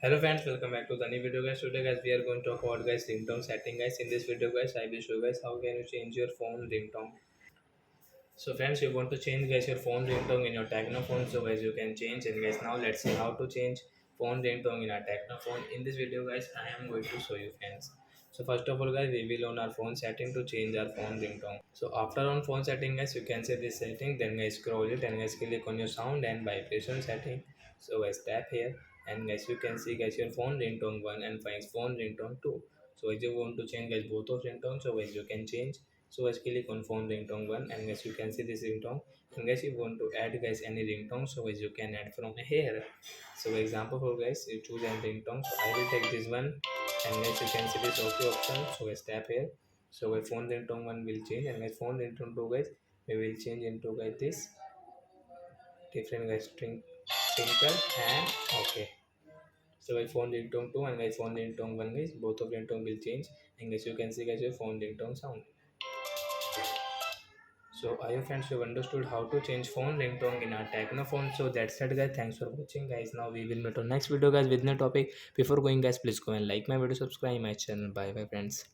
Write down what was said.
Hello friends, welcome back to the new video guys. Today guys we are going to talk about guys ringtone setting guys. In this video guys I will show you guys how can you change your phone ringtone. So friends, you want to change guys your phone ringtone in your Tecno phone, so guys you can change. And guys now let's see how to change phone ringtone in our Tecno phone. In this video guys I am going to show you friends. So first of all guys we will on our phone setting to change our phone ringtone. So after on phone setting guys you can say this setting, then guys scroll it and guys click on your sound and vibration setting. So guys tap here and guys you can see guys your phone ringtone 1 and find phone ringtone 2. So as you want to change guys both of ringtone, so guys you can change. So guys click on phone ringtone 1 and guys you can see this ringtone. And guys you want to add guys any ringtone, so guys you can add from here. So example for guys you choose any ringtone, so I will take this one and guys you can see this OK option. So guys tap here. So guys phone ringtone 1 will change and guys phone ringtone 2 guys we will change into guys this different guys twinkle and OK. So by phone ringtone 2 and my phone ringtone 1 guys, both of ringtone will change and guys you can see guys your phone ringtone sound. So I hope friends you have understood how to change phone ringtone in our Tecno phone. So that's it guys. Thanks for watching guys. Now we will meet on next video guys with new topic. Before going guys, please go and like my video, subscribe my channel. Bye bye friends.